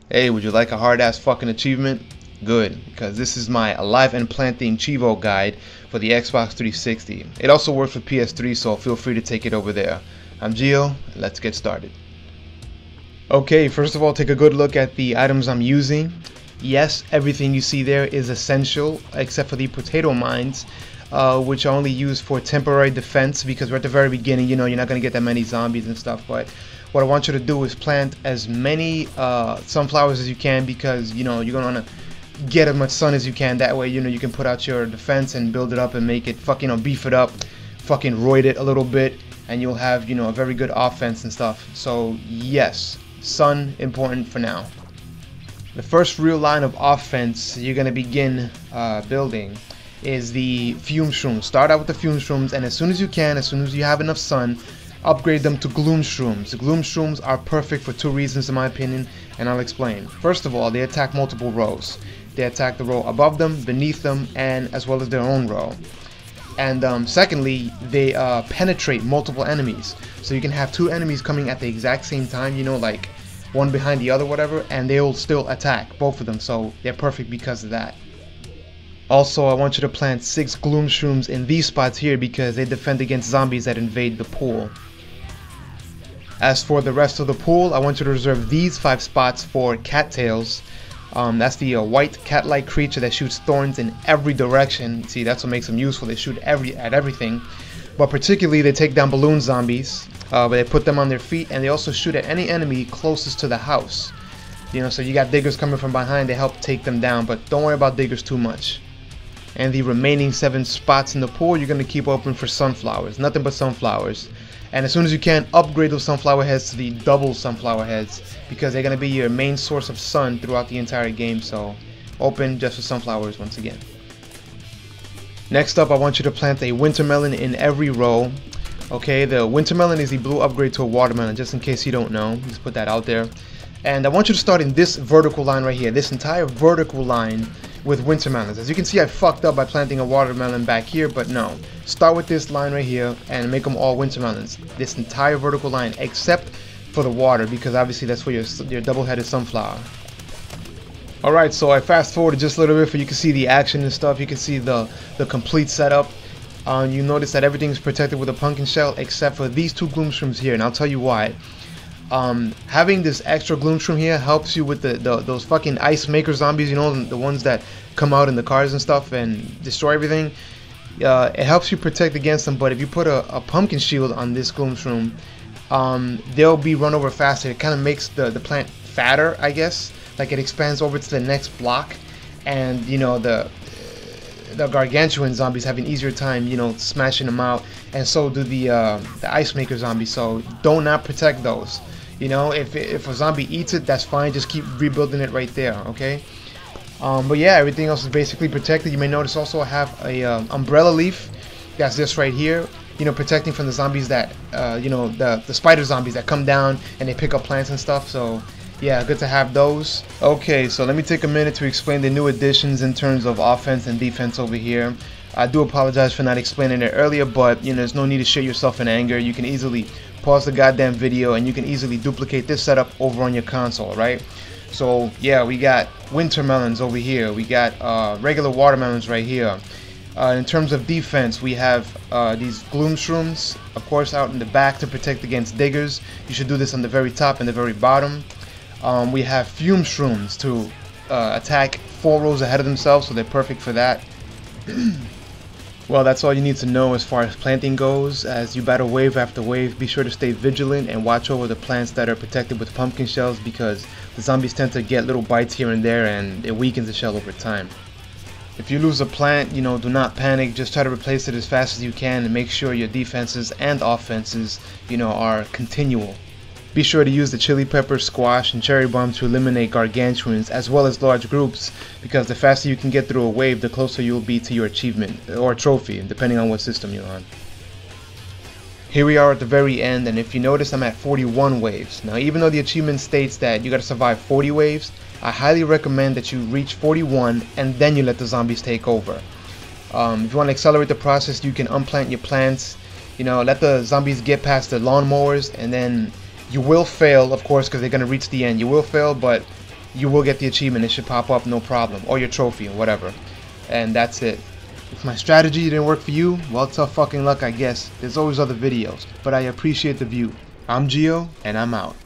Hey, would you like a hard-ass fucking achievement? Good, because this is my Alive and Planting Chivo guide for the Xbox 360. It also works for PS3, so feel free to take it over there. I'm Geo, let's get started. Okay, first of all, take a good look at the items I'm using. Yes, everything you see there is essential, except for the potato mines, which are only used for temporary defense, because we're at the very beginning, you're not going to get that many zombies and stuff, but what I want you to do is plant as many sunflowers as you can, because you're going to want to get as much sun as you can. That way you can put out your defense and build it up and make it fucking beef it up, fucking roid it a little bit, and you'll have a very good offense and stuff. So yes, sun important for now. The first real line of offense you're going to begin building is the Fumes Shrooms. Start out with the Fumes Shrooms, and as soon as you can, as soon as you have enough sun, upgrade them to Gloom Shrooms. The Gloom Shrooms are perfect for two reasons in my opinion, and I'll explain. First of all, they attack multiple rows. They attack the row above them, beneath them, and as well as their own row. And secondly, they penetrate multiple enemies. So you can have two enemies coming at the exact same time, like one behind the other, whatever, and they'll still attack, both of them. So they're perfect because of that. Also, I want you to plant 6 Gloom Shrooms in these spots here because they defend against zombies that invade the pool. As for the rest of the pool, I want you to reserve these 5 spots for cattails. That's the white cat-like creature that shoots thorns in every direction. See, that's what makes them useful. They shoot at everything, but particularly they take down balloon zombies. But they put them on their feet, and they also shoot at any enemy closest to the house. So you got diggers coming from behind. They help take them down, but don't worry about diggers too much. And the remaining 7 spots in the pool you're going to keep open for sunflowers. Nothing but sunflowers. And as soon as you can, upgrade those sunflower heads to the double sunflower heads, because they're going to be your main source of sun throughout the entire game. So open just for sunflowers once again. Next up, I want you to plant a Winter Melon in every row. Okay, the Winter Melon is the blue upgrade to a watermelon, just in case you don't know. Just put that out there. And I want you to start in this vertical line right here, this entire vertical line with winter melons. As you can see, I fucked up by planting a watermelon back here, but no. Start with this line right here and make them all winter melons. This entire vertical line, except for the water, because obviously that's for your double-headed sunflower. Alright, so I fast forwarded just a little bit for you can see the action and stuff. You can see the complete setup. You notice that everything is protected with a pumpkin shell except for these 2 Gloom Shrooms here, and I'll tell you why. Having this extra Gloom Shroom here helps you with those fucking ice maker zombies, the ones that come out in the cars and stuff and destroy everything. It helps you protect against them, but if you put a pumpkin shield on this Gloom Shroom, they'll be run over faster. It kind of makes the plant fatter, I guess. Like it expands over to the next block, and the gargantuan zombies have an easier time, smashing them out, and so do the ice maker zombies. So don't not protect those. If a zombie eats it, that's fine. Just keep rebuilding it right there, okay? But yeah, everything else is basically protected. You may notice also I have a umbrella leaf. That's this right here. Protecting from the zombies that the spider zombies that come down and they pick up plants and stuff. So yeah, good to have those. Okay, so let me take a minute to explain the new additions in terms of offense and defense over here. I do apologize for not explaining it earlier, but there's no need to shit yourself in anger. You can easily pause the goddamn video and you can easily duplicate this setup over on your console, right? So yeah, we got winter melons over here. We got regular watermelons right here. In terms of defense, we have these Gloom Shrooms, of course, out in the back to protect against diggers. You should do this on the very top and the very bottom. We have Fumes Rooms to attack 4 rows ahead of themselves, so they're perfect for that. Well, that's all you need to know as far as planting goes. As you battle wave after wave, be sure to stay vigilant and watch over the plants that are protected with pumpkin shells, because the zombies tend to get little bites here and there and it weakens the shell over time. If you lose a plant, do not panic. Just try to replace it as fast as you can and make sure your defenses and offenses, are continual. Be sure to use the chili pepper, squash, and cherry bomb to eliminate gargantuans as well as large groups, because the faster you can get through a wave, the closer you'll be to your achievement or trophy, depending on what system you're on. Here we are at the very end, and if you notice, I'm at 41 waves. Now, even though the achievement states that you gotta survive 40 waves, I highly recommend that you reach 41 and then you let the zombies take over. If you want to accelerate the process, you can unplant your plants, let the zombies get past the lawnmowers, and then you will fail, of course, because they're going to reach the end. You will fail, but you will get the achievement. It should pop up no problem, or your trophy, whatever. And that's it. If my strategy didn't work for you, well, tough fucking luck, I guess. There's always other videos, but I appreciate the view. I'm iGEO, and I'm out.